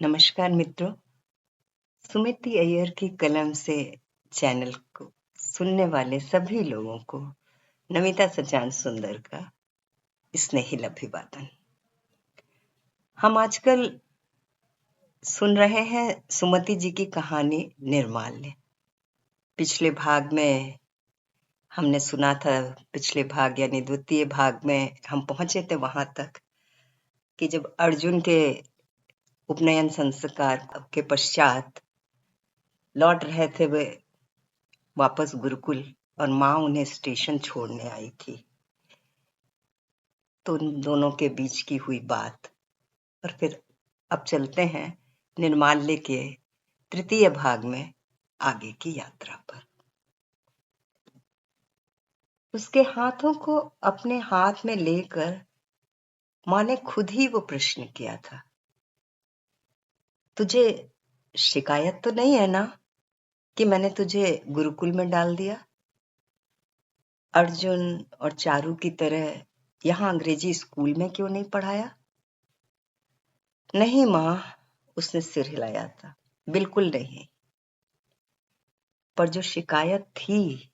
नमस्कार मित्रों, सुमिति अय्यर की कलम से चैनल को सुनने वाले सभी लोगों को नमिता सचान सुंदर का स्नेहिल अभिवादन। हम आजकल सुन रहे हैं सुमति जी की कहानी निर्माल्य। पिछले भाग में हमने सुना था, पिछले भाग यानी द्वितीय भाग में हम पहुंचे थे वहां तक कि जब अर्जुन के उपनयन संस्कार के पश्चात लौट रहे थे वे वापस गुरुकुल और माँ उन्हें स्टेशन छोड़ने आई थी, तो उन दोनों के बीच की हुई बात। और फिर अब चलते हैं निर्माल्य के तृतीय भाग में आगे की यात्रा पर। उसके हाथों को अपने हाथ में लेकर माँ ने खुद ही वो प्रश्न किया था, तुझे शिकायत तो नहीं है ना कि मैंने तुझे गुरुकुल में डाल दिया? अर्जुन और चारू की तरह यहाँ अंग्रेजी स्कूल में क्यों नहीं पढ़ाया? नहीं माँ, उसने सिर हिलाया था, बिल्कुल नहीं। पर जो शिकायत थी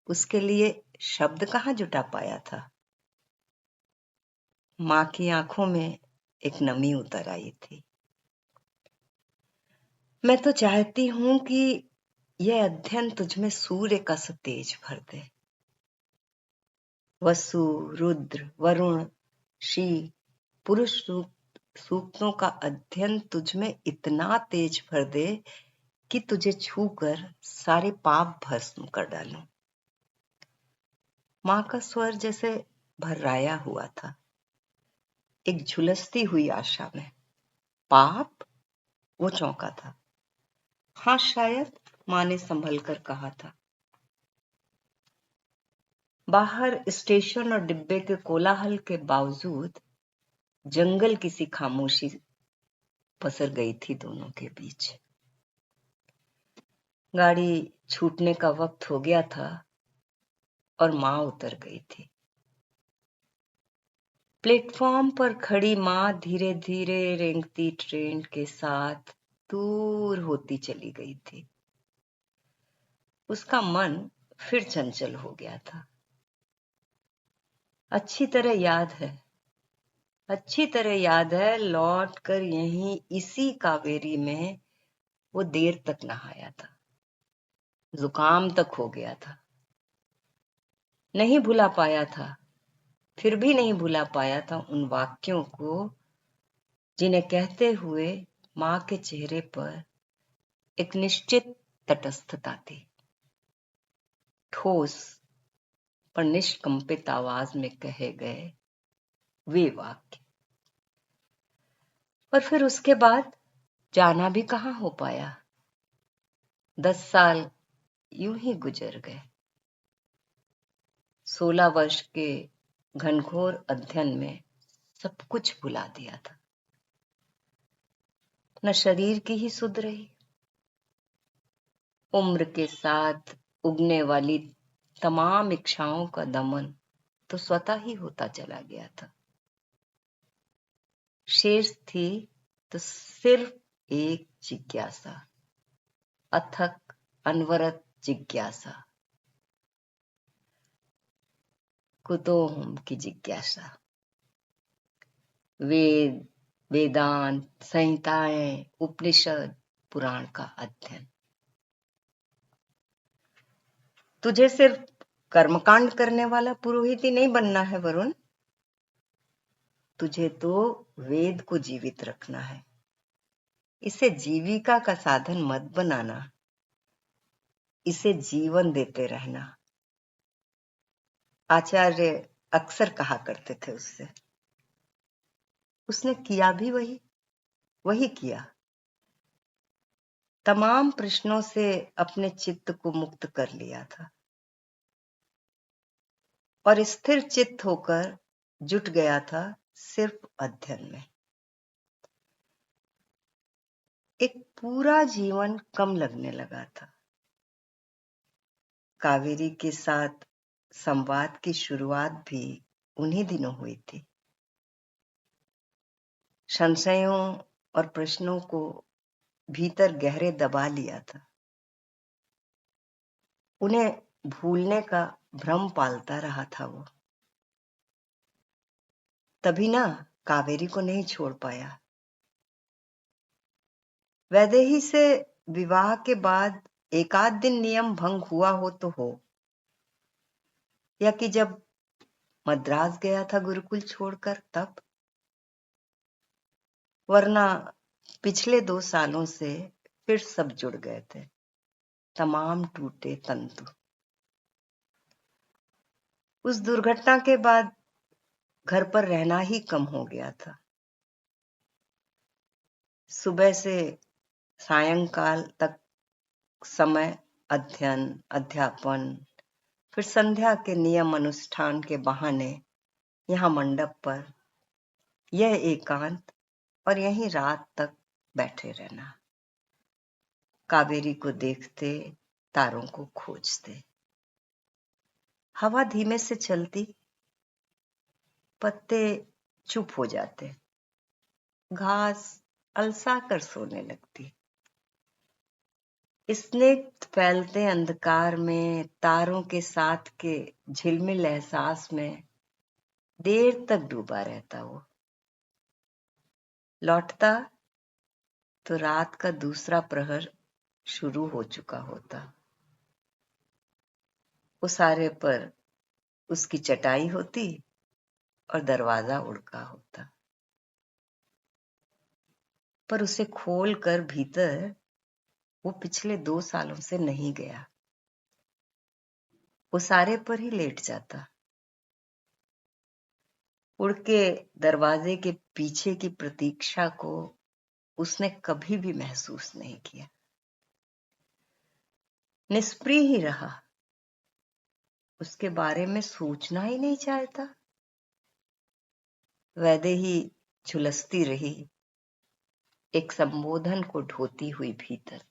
उसके लिए शब्द कहाँ जुटा पाया था। माँ की आंखों में एक नमी उतर आई थी। मैं तो चाहती हूं कि यह अध्ययन तुझमें सूर्य का सा तेज भर दे। वसु, रुद्र, वरुण, श्री, पुरुष सूक्तों का अध्ययन तुझमें इतना तेज भर दे कि तुझे छूकर सारे पाप भस्म कर डालूं। माँ का स्वर जैसे भर्राया हुआ था, एक झुलसती हुई आशा में। पाप? वो चौंका था। हाँ शायद, माँ ने संभल कर कहा था। बाहर स्टेशन और डिब्बे के कोलाहल के बावजूद जंगल किसी खामोशी पसर गई थी दोनों के बीच। गाड़ी छूटने का वक्त हो गया था और माँ उतर गई थी। प्लेटफॉर्म पर खड़ी माँ धीरे धीरे रेंगती ट्रेन के साथ दूर होती चली गई थी। उसका मन फिर चंचल हो गया था। अच्छी तरह याद है लौट कर यहीं इसी कावेरी में वो देर तक नहाया था। जुकाम तक हो गया था। नहीं भुला पाया था, फिर भी नहीं भुला पाया था उन वाक्यों को जिन्हें कहते हुए माँ के चेहरे पर एक निश्चित तटस्थता थी। ठोस पर निष्कंपित आवाज में कहे गए वे वाक्य। और फिर उसके बाद जाना भी कहाँ हो पाया। 10 साल यूं ही गुजर गए। 16 वर्ष के घनघोर अध्ययन में सब कुछ भुला दिया था। न शरीर की ही सुध रही, उम्र के साथ उगने वाली तमाम इच्छाओं का दमन तो स्वतः ही होता चला गया था। शेष थी तो सिर्फ एक जिज्ञासा, अथक अनवरत जिज्ञासा, कुतूहल की जिज्ञासा। वेद, वेदांत, संहिताएं, उपनिषद, पुराण का अध्ययन। तुझे सिर्फ कर्मकांड करने वाला पुरोहित ही नहीं बनना है वरुण, तुझे तो वेद को जीवित रखना है। इसे जीविका का साधन मत बनाना, इसे जीवन देते रहना। आचार्य अक्सर कहा करते थे उससे। उसने किया भी वही किया। तमाम प्रश्नों से अपने चित्त को मुक्त कर लिया था और स्थिर चित्त होकर जुट गया था सिर्फ अध्ययन में। एक पूरा जीवन कम लगने लगा था। कावेरी के साथ संवाद की शुरुआत भी उन्हीं दिनों हुई थी। संशयों और प्रश्नों को भीतर गहरे दबा लिया था। उन्हें भूलने का भ्रम पालता रहा था वो। तभी ना कावेरी को नहीं छोड़ पाया। वैदेही से विवाह के बाद एक आध दिन नियम भंग हुआ हो तो हो, या कि जब मद्रास गया था गुरुकुल छोड़कर तब, वरना पिछले 2 सालों से फिर सब जुड़ गए थे, तमाम टूटे तंतु। उस दुर्घटना के बाद घर पर रहना ही कम हो गया था। सुबह से सायंकाल तक समय अध्ययन, अध्यापन, फिर संध्या के नियम अनुष्ठान के बहाने यहाँ मंडप पर यह एकांत और यहीं रात तक बैठे रहना, कावेरी को देखते, तारों को खोजते। हवा धीमे से चलती, पत्ते चुप हो जाते, घास अलसा कर सोने लगती। स्निग्ध फैलते अंधकार में तारों के साथ के झिलमिल एहसास में देर तक डूबा रहता वो। लौटता तो रात का दूसरा प्रहर शुरू हो चुका होता। उसारे पर उसकी चटाई होती और दरवाजा उड़का होता, पर उसे खोल कर भीतर वो पिछले 2 सालों से नहीं गया। उसारे पर ही लेट जाता। उड़ के दरवाजे के पीछे की प्रतीक्षा को उसने कभी भी महसूस नहीं किया। निष्प्रिय ही रहा, उसके बारे में सोचना ही नहीं चाहता। वैदेही झुलसती रही, एक संबोधन को ढोती हुई भीतर,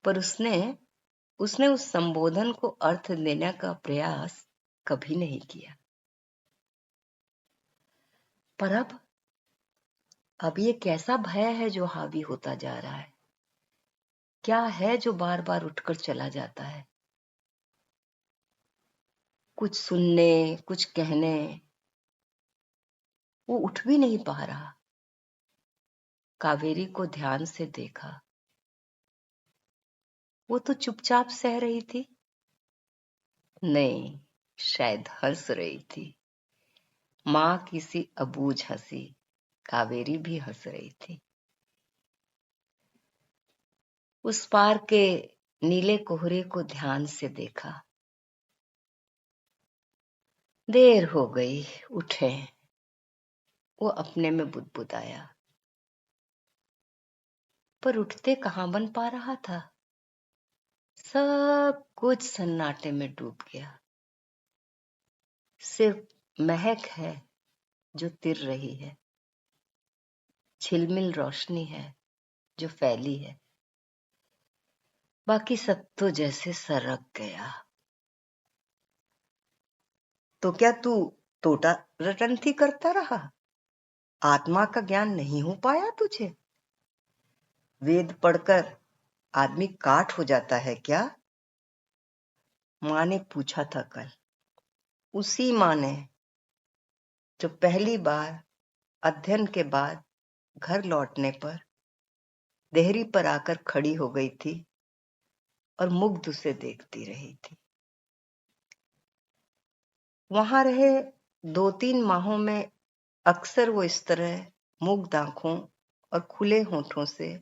पर उसने उस संबोधन को अर्थ देने का प्रयास कभी नहीं किया। पर अब ये कैसा भय है जो हावी होता जा रहा है? क्या है जो बार बार उठकर चला जाता है? कुछ सुनने, कुछ कहने, वो उठ भी नहीं पा रहा। कावेरी को ध्यान से देखा, वो तो चुपचाप सह रही थी। नहीं, शायद हंस रही थी। माँ की सी अबूझ हंसी कावेरी भी हंस रही थी। उस पार के नीले कोहरे को ध्यान से देखा। देर हो गई, उठे। वो अपने में बुदबुदाया, पर उठते कहाँ बन पा रहा था। सब कुछ सन्नाटे में डूब गया। सिर्फ महक है जो तिर रही है, झिलमिल रोशनी है जो फैली है, बाकी सब तो जैसे सरक गया। तो क्या तू तोता रटंती करता रहा? आत्मा का ज्ञान नहीं हो पाया तुझे? वेद पढ़कर आदमी काठ हो जाता है क्या? माँ ने पूछा था कल। उसी माँ ने जो पहली बार अध्ययन के बाद घर लौटने पर देहरी पर आकर खड़ी हो गई थी और मुग्ध उसे देखती रही थी। वहां रहे 2-3 माहों में अक्सर वो इस तरह मुग्ध आंखों और खुले होठों से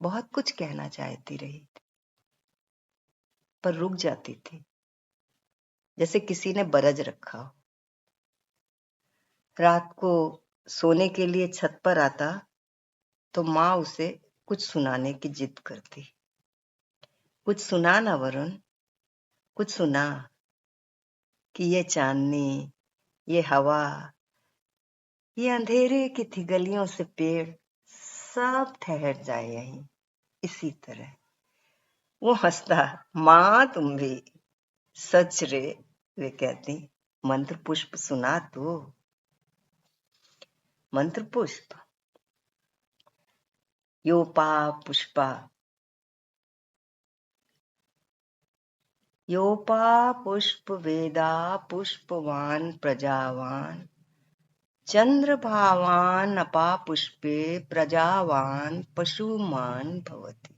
बहुत कुछ कहना चाहती रही थी, पर रुक जाती थी, जैसे किसी ने बरज रखा हो। रात को सोने के लिए छत पर आता तो माँ उसे कुछ सुनाने की जिद करती। कुछ सुना ना वरुण, कुछ सुना कि ये चांदनी, ये हवा, ये अंधेरे की थी गलियों से पेड़ सब ठहर जाए यहीं इसी तरह। वो हंसता, माँ तुम भी सच रे। वे कहती, मंत्र पुष्प सुना तो। मंत्र पुष्प। योपा पुष्पा, योपा पुष्प वेदा पुष्पवान प्रजावान, चंद्रभावान अपा पुष्पे प्रजावान पशुमान भवति।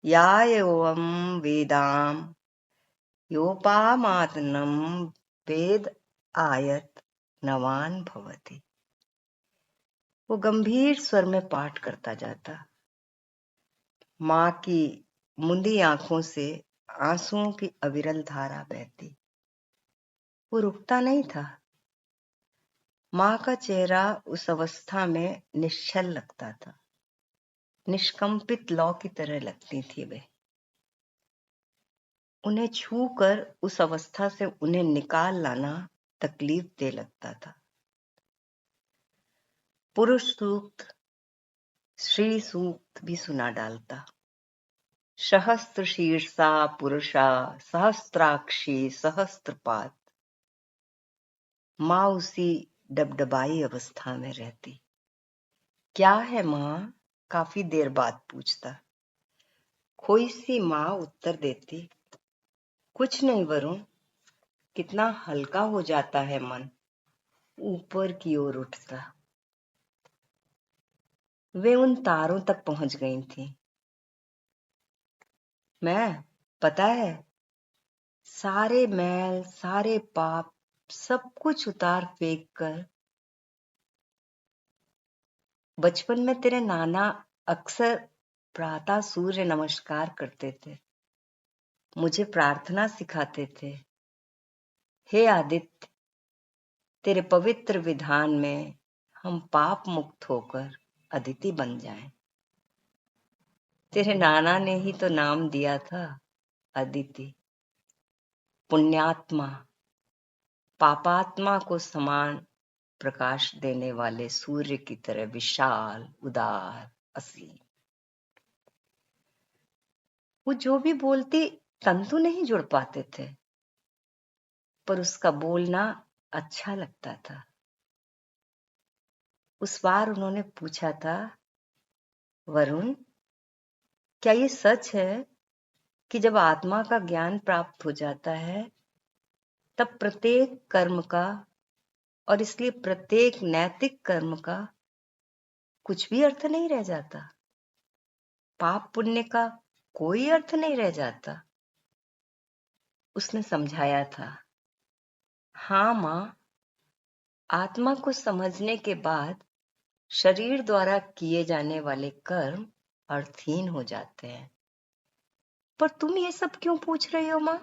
या एवं वेदाम योपामातनम वेद आयत नवान भवति। वो गंभीर स्वर में पाठ करता जाता। माँ की मुंदी आंखों से आंसुओं की अविरल धारा बहती। वो रुकता नहीं था। माँ का चेहरा उस अवस्था में निश्चल लगता था। निष्कंपित लौ की तरह लगती थी वे। उन्हें छूकर उस अवस्था से उन्हें निकाल लाना तकलीफ दे लगता था। पुरुष सूक्त, स्त्री सूक्त भी सुना डालता। सहस्त्र शीर्षा पुरुषा सहस्त्राक्षी सहस्त्रपात। माँ उसी डबडबाई अवस्था में रहती। क्या है माँ? काफी देर बाद पूछता। खोई सी माँ उत्तर देती, कुछ नहीं वरुण, कितना हल्का हो जाता है मन। ऊपर की ओर उठता। वे उन तारों तक पहुंच गई थी। मैं, पता है, सारे मैल सारे पाप सब कुछ उतार फेंक कर बचपन में तेरे नाना अक्सर प्रातः सूर्य नमस्कार करते थे। मुझे प्रार्थना सिखाते थे, हे आदित्य, तेरे पवित्र विधान में हम पाप मुक्त होकर अदिति बन जाएं। तेरे नाना ने ही तो नाम दिया था अदिति। पुण्यात्मा, पापात्मा को समान प्रकाश देने वाले सूर्य की तरह विशाल, उदार, असीम। वो जो भी बोलती तंतु नहीं जुड़ पाते थे, पर उसका बोलना अच्छा लगता था। उस बार उन्होंने पूछा था, वरुण, क्या ये सच है कि जब आत्मा का ज्ञान प्राप्त हो जाता है तब प्रत्येक कर्म का, और इसलिए प्रत्येक नैतिक कर्म का कुछ भी अर्थ नहीं रह जाता? पाप पुण्य का कोई अर्थ नहीं रह जाता? उसने समझाया था, हाँ माँ, आत्मा को समझने के बाद शरीर द्वारा किए जाने वाले कर्म अर्थहीन हो जाते हैं। पर तुम ये सब क्यों पूछ रही हो माँ?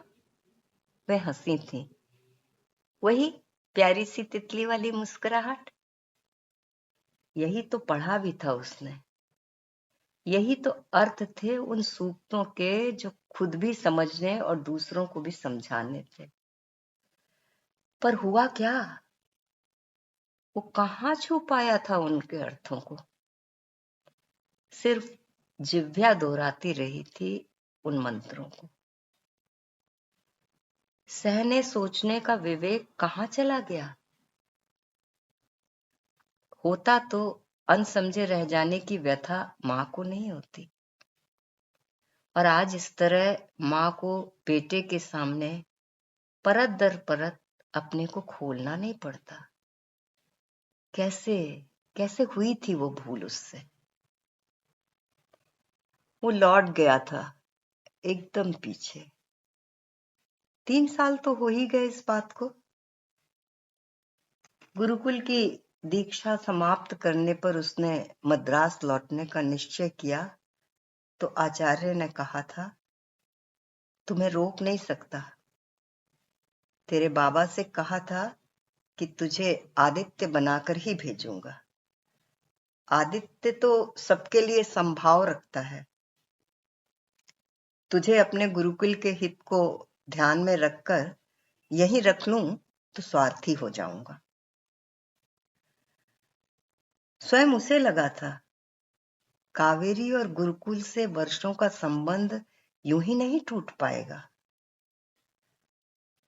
वह हंसी थी, वही प्यारी सी तितली वाली मुस्कुराहट। यही तो पढ़ा भी था उसने। यही तो अर्थ थे उन सूक्तों के जो खुद भी समझने और दूसरों को भी समझाने थे। पर हुआ क्या? वो कहाँ छू पाया था उनके अर्थों को? सिर्फ जिह्वा दोहराती रही थी उन मंत्रों को। सहने सोचने का विवेक कहाँ चला गया? होता तो अनसमझे रह जाने की व्यथा माँ को नहीं होती, और आज इस तरह माँ को बेटे के सामने परत दर परत अपने को खोलना नहीं पड़ता। कैसे कैसे हुई थी वो भूल उससे? वो लौट गया था एकदम पीछे। 3 साल तो हो ही गए इस बात को। गुरुकुल की दीक्षा समाप्त करने पर उसने मद्रास लौटने का निश्चय किया तो आचार्य ने कहा था, तुम्हें रोक नहीं सकता। तेरे बाबा से कहा था कि तुझे आदित्य बनाकर ही भेजूंगा। आदित्य तो सबके लिए संभाव रखता है। तुझे अपने गुरुकुल के हित को ध्यान में रखकर यहीं रख लूं तो स्वार्थी हो जाऊंगा। स्वयं उसे लगा था कावेरी और गुरुकुल से वर्षों का संबंध यूं ही नहीं टूट पाएगा।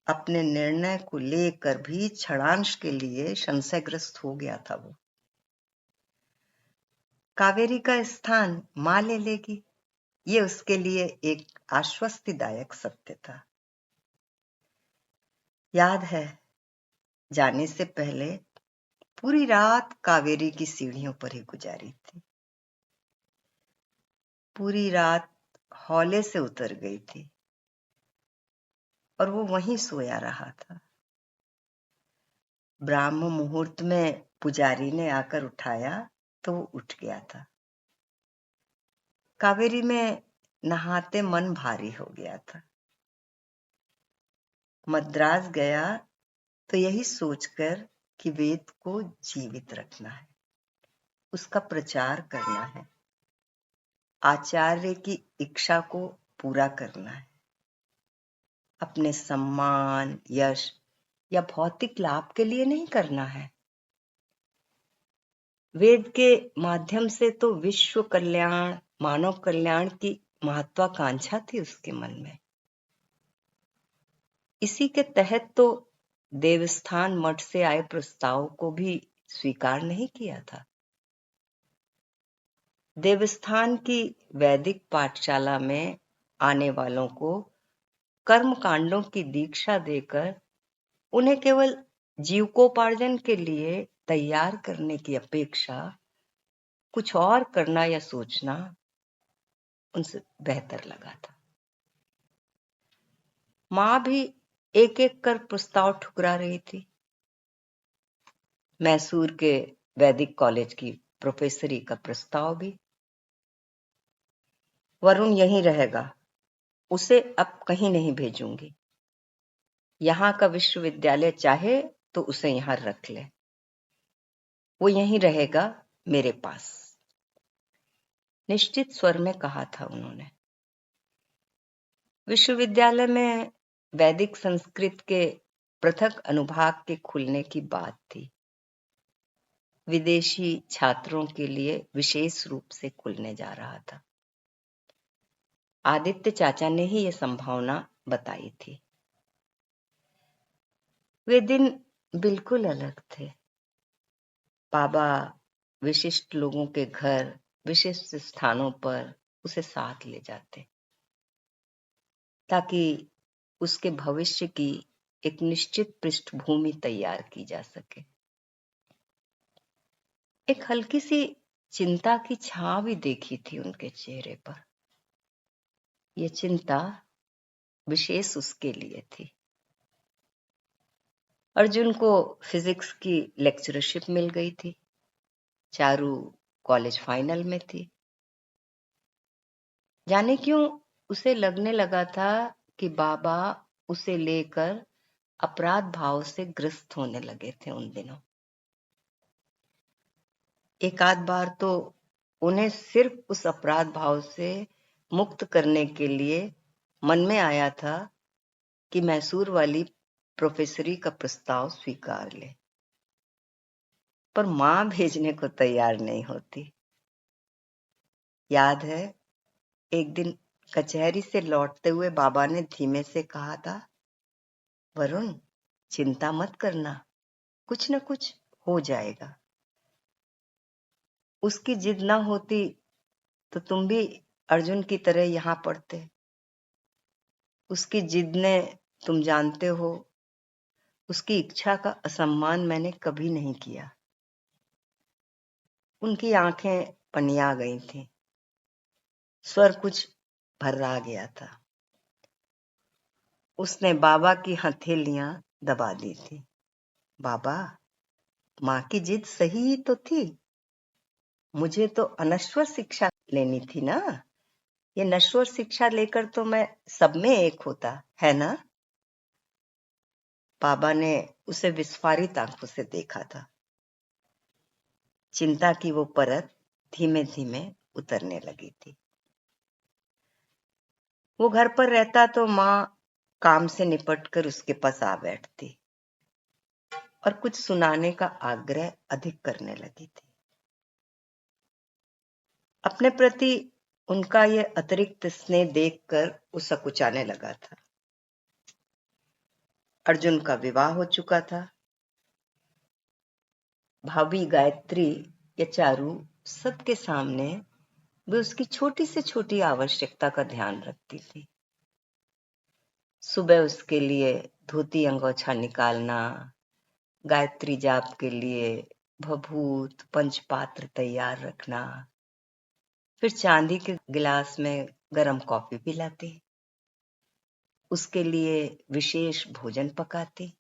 अपने निर्णय को लेकर भी क्षणांश के लिए संशयग्रस्त हो गया था वो। कावेरी का स्थान मां ले लेगी, ये उसके लिए एक आश्वस्तिदायक सत्य था। याद है, जाने से पहले पूरी रात कावेरी की सीढ़ियों पर ही गुजारी थी। पूरी रात हौले से उतर गई थी और वो वहीं सोया रहा था। ब्राह्म मुहूर्त में पुजारी ने आकर उठाया तो वो उठ गया था। कावेरी में नहाते मन भारी हो गया था। मद्रास गया तो यही सोचकर कि वेद को जीवित रखना है, उसका प्रचार करना है, आचार्य की इच्छा को पूरा करना है, अपने सम्मान, यश या भौतिक लाभ के लिए नहीं करना है। वेद के माध्यम से तो विश्व कल्याण, मानव कल्याण की महत्वाकांक्षा थी उसके मन में। इसी के तहत तो देवस्थान मठ से आए प्रस्ताव को भी स्वीकार नहीं किया था। देवस्थान की वैदिक पाठशाला में आने वालों को कर्म कांडों की दीक्षा देकर उन्हें केवल जीविकोपार्जन के लिए तैयार करने की अपेक्षा कुछ और करना या सोचना उनसे बेहतर लगा था। मां भी एक एक कर प्रस्ताव ठुकरा रही थी। मैसूर के वैदिक कॉलेज की प्रोफेसरी का प्रस्ताव भी। वरुण यहीं रहेगा, उसे अब कहीं नहीं भेजूंगी। यहाँ का विश्वविद्यालय चाहे तो उसे यहाँ रख ले, वो यहीं रहेगा मेरे पास, निश्चित स्वर में कहा था उन्होंने। विश्वविद्यालय में वैदिक संस्कृत के पृथक अनुभाग के खुलने की बात थी। विदेशी छात्रों के लिए विशेष रूप से खुलने जा रहा था। आदित्य चाचा ने ही यह संभावना बताई थी। वे दिन बिल्कुल अलग थे। बाबा विशिष्ट लोगों के घर, विशिष्ट स्थानों पर उसे साथ ले जाते ताकि उसके भविष्य की एक निश्चित पृष्ठभूमि तैयार की जा सके। एक हल्की सी चिंता की छां भी देखी थी उनके चेहरे पर। यह चिंता विशेष उसके लिए थी। अर्जुन को फिजिक्स की लेक्चरशिप मिल गई थी। चारू कॉलेज फाइनल में थी। जाने क्यों उसे लगने लगा था कि बाबा उसे लेकर अपराध भाव से ग्रस्त होने लगे थे उन दिनों। एक आध बार तो उन्हें सिर्फ उस अपराध भाव से मुक्त करने के लिए मन में आया था कि मैसूर वाली प्रोफेसरी का प्रस्ताव स्वीकार ले, पर मां भेजने को तैयार नहीं होती। याद है, एक दिन कचहरी से लौटते हुए बाबा ने धीमे से कहा था, वरुण चिंता मत करना, कुछ न कुछ हो जाएगा। उसकी जिद ना होती तो तुम भी अर्जुन की तरह यहां पढ़ते। उसकी जिद ने, तुम जानते हो, उसकी इच्छा का असम्मान मैंने कभी नहीं किया। उनकी आंखें पनिया गई थीं। स्वर कुछ भर्रा गया था। उसने बाबा की हथेलियां दबा दी थी। बाबा, मां की जिद सही ही तो थी। मुझे तो अनश्वर शिक्षा लेनी थी ना। ये नश्वर शिक्षा लेकर तो मैं सब में एक होता है ना। बाबा ने उसे विस्फारित आंखों से देखा था। चिंता की वो परत धीमे धीमे उतरने लगी थी। वो घर पर रहता तो मां काम से निपटकर उसके पास आ बैठती और कुछ सुनाने का आग्रह अधिक करने लगी थी। अपने प्रति उनका ये अतिरिक्त स्नेह देखकर वो सकुचाने लगा था। अर्जुन का विवाह हो चुका था। भाभी गायत्री या चारू सबके सामने वे उसकी छोटी से छोटी आवश्यकता का ध्यान रखती थी। सुबह उसके लिए धोती अंगोछा निकालना, गायत्री जाप के लिए भभूत पंचपात्र तैयार रखना, फिर चांदी के गिलास में गरम कॉफी पिलाती, उसके लिए विशेष भोजन पकाती।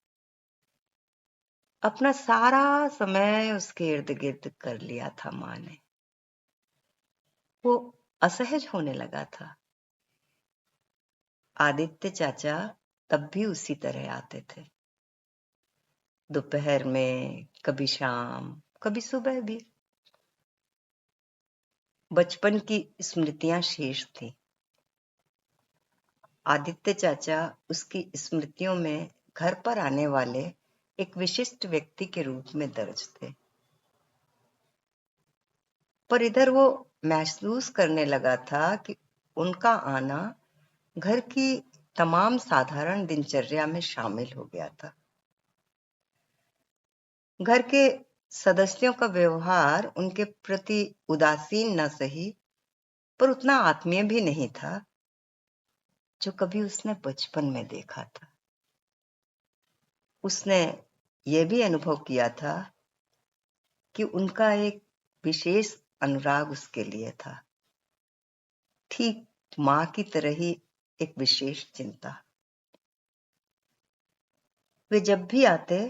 अपना सारा समय उसके इर्द गिर्द कर लिया था माँ ने। वो असहज होने लगा था। आदित्य चाचा तब भी उसी तरह आते थे, दोपहर में, कभी शाम, कभी सुबह भी। बचपन की स्मृतियां शेष थी। आदित्य चाचा उसकी स्मृतियों में घर पर आने वाले एक विशिष्ट व्यक्ति के रूप में दर्ज थे। पर इधर वो महसूस करने लगा था कि उनका आना घर की तमाम साधारण दिनचर्या में शामिल हो गया था। घर के सदस्यों का व्यवहार उनके प्रति उदासीन न सही, पर उतना आत्मीय भी नहीं था जो कभी उसने बचपन में देखा था। उसने यह भी अनुभव किया था कि उनका एक विशेष अनुराग उसके लिए था, ठीक मां की तरह ही एक विशेष चिंता। वे जब भी आते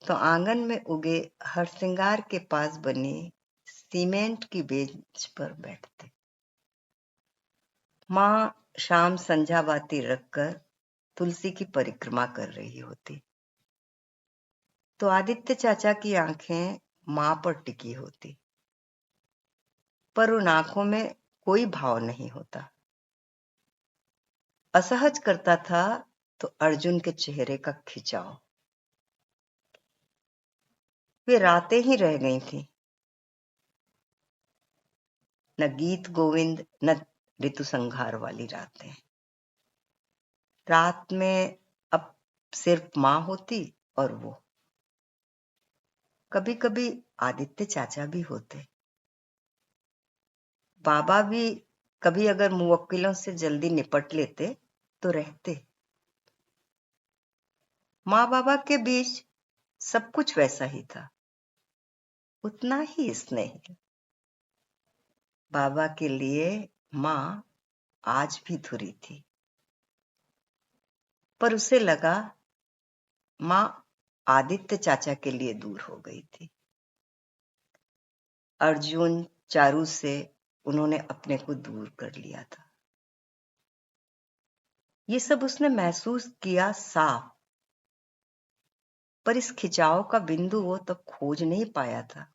तो आंगन में उगे हरसिंगार के पास बनी सीमेंट की बेंच पर बैठते। मां शाम संध्या बाती रखकर तुलसी की परिक्रमा कर रही होती, तो आदित्य चाचा की आंखें मां पर टिकी होती, पर उन आंखों में कोई भाव नहीं होता। असहज करता था तो अर्जुन के चेहरे का खिंचाव। वे रातें ही रह गई थी, न गीत गोविंद न ऋतु संहार वाली रातें। रात में अब सिर्फ मां होती और वो। कभी कभी आदित्य चाचा भी होते। बाबा भी कभी अगर मुवक्किलों से जल्दी निपट लेते तो रहते। माँ बाबा के बीच सब कुछ वैसा ही था, उतना ही स्नेह। बाबा के लिए माँ आज भी धुरी थी, पर उसे लगा माँ आदित्य चाचा के लिए दूर हो गई थी। अर्जुन चारू से उन्होंने अपने को दूर कर लिया था। ये सब उसने महसूस किया साफ, पर इस खिंचाव का बिंदु वो तब खोज नहीं पाया था।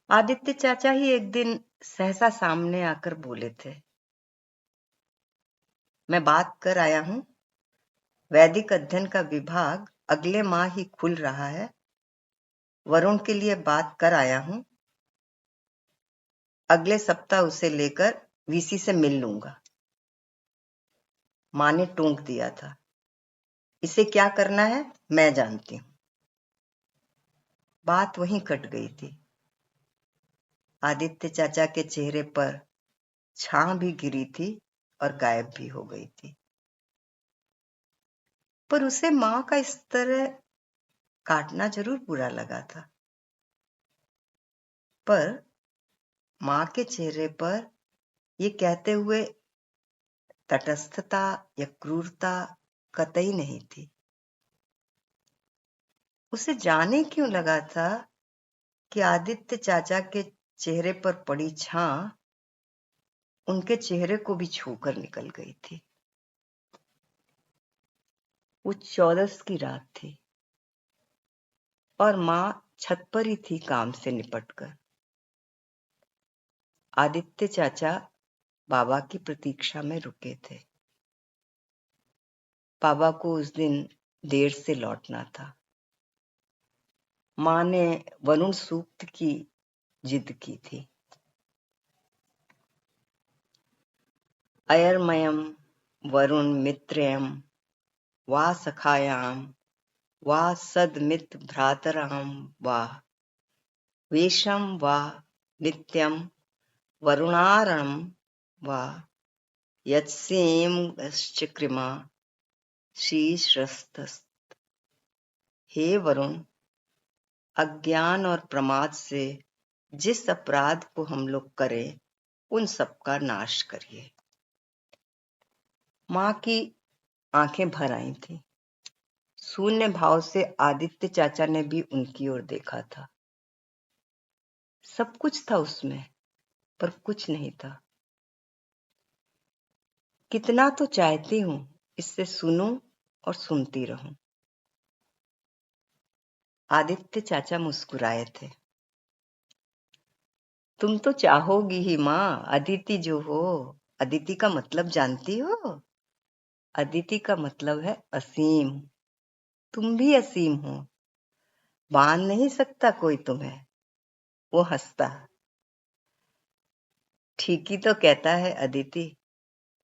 आदित्य चाचा ही एक दिन सहसा सामने आकर बोले थे, मैं बात कर आया हूं, वैदिक अध्ययन का विभाग अगले माह ही खुल रहा है। वरुण के लिए बात कर आया हूं, अगले सप्ताह उसे लेकर वीसी से मिल लूंगा। मां ने टोंक दिया था, इसे क्या करना है मैं जानती हूं। बात वहीं कट गई थी। आदित्य चाचा के चेहरे पर छां भी गिरी थी और गायब भी हो गई थी, पर उसे मां का इस तरह काटना जरूर बुरा लगा था। पर मां के चेहरे पर ये कहते हुए तटस्थता या क्रूरता कतई नहीं थी। उसे जाने क्यों लगा था कि आदित्य चाचा के चेहरे पर पड़ी छां उनके चेहरे को भी छूकर निकल गई थी। वो 14 की रात थी और मां छत पर ही थी काम से निपटकर। आदित्य चाचा बाबा की प्रतीक्षा में रुके थे। बाबा को उस दिन देर से लौटना था। मां ने वरुण सूक्त की जिद की थी। अयरमयम वरुण मित्रयं वा सखायां वा सद्मित भ्रातरां वा वेशं वा नित्यं वरुणारणं वा यत्सेमश्चक्रिमा शीश्रस्तस्। हे वरुण, अज्ञान और प्रमाद से जिस अपराध को हम लोग करें उन सबका नाश करिए। माँ की आंखें भर आई थी। शून्य भाव से आदित्य चाचा ने भी उनकी ओर देखा था। सब कुछ था उसमें, पर कुछ नहीं था। कितना तो चाहती हूं इससे सुनूं और सुनती रहूं। आदित्य चाचा मुस्कुराए थे। तुम तो चाहोगी ही माँ, अदिति जो हो। अदिति का मतलब जानती हो? अदिति का मतलब है असीम। तुम भी असीम हो, बांध नहीं सकता कोई तुम्हें। वो हंसता। ठीक ही तो कहता है अदिति,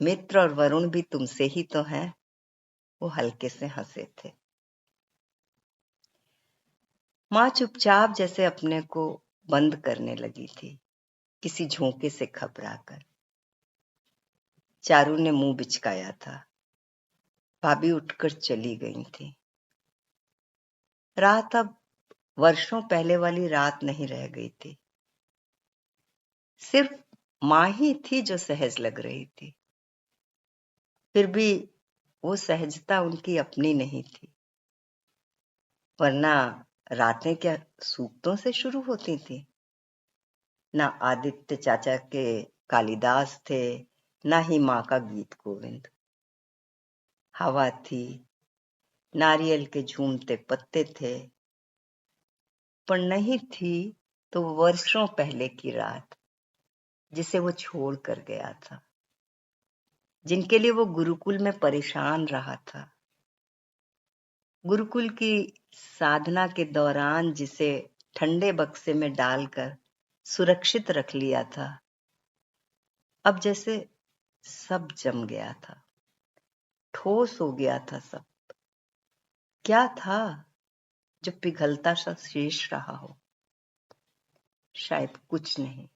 मित्र और वरुण भी तुमसे ही तो हैं। वो हल्के से हंसे थे। माँ चुपचाप जैसे अपने को बंद करने लगी थी, किसी झोंके से घबराकर। चारू ने मुंह बिचकाया था। भाभी उठकर चली गई थी। रात अब वर्षों पहले वाली रात नहीं रह गई थी। सिर्फ माँ ही थी जो सहज लग रही थी। फिर भी वो सहजता उनकी अपनी नहीं थी, वरना रातें क्या सूक्तों से शुरू होती थी? ना आदित्य चाचा के कालिदास थे, ना ही माँ का गीत गोविंद। हवा थी, नारियल के झूमते पत्ते थे, पर नहीं थी तो वर्षों पहले की रात जिसे वो छोड़ कर गया था, जिनके लिए वो गुरुकुल में परेशान रहा था। गुरुकुल की साधना के दौरान जिसे ठंडे बक्से में डालकर सुरक्षित रख लिया था, अब जैसे सब जम गया था, ठोस हो गया था सब। क्या था जो पिघलता सा शेष रहा हो? शायद कुछ नहीं।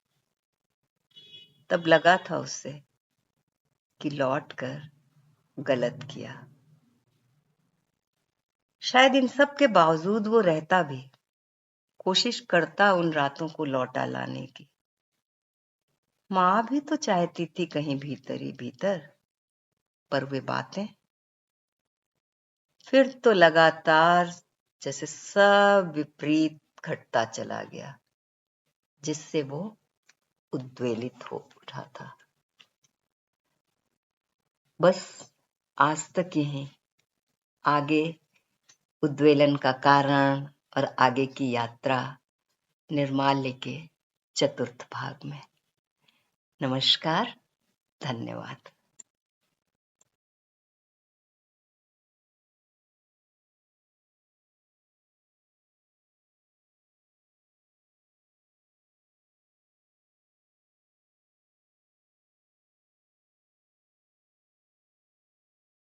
तब लगा था उसे कि लौट कर गलत किया। शायद इन सब के बावजूद वो रहता भी, कोशिश करता उन रातों को लौटा लाने की। माँ भी तो चाहती थी कहीं भीतर ही भीतर, पर वे बातें। फिर तो लगातार जैसे सब विपरीत घटता चला गया, जिससे वो उद्वेलित हो उठा था। बस आज तक यही, आगे उद्वेलन का कारण और आगे की यात्रा निर्माल्य के चतुर्थ भाग में। नमस्कार, धन्यवाद।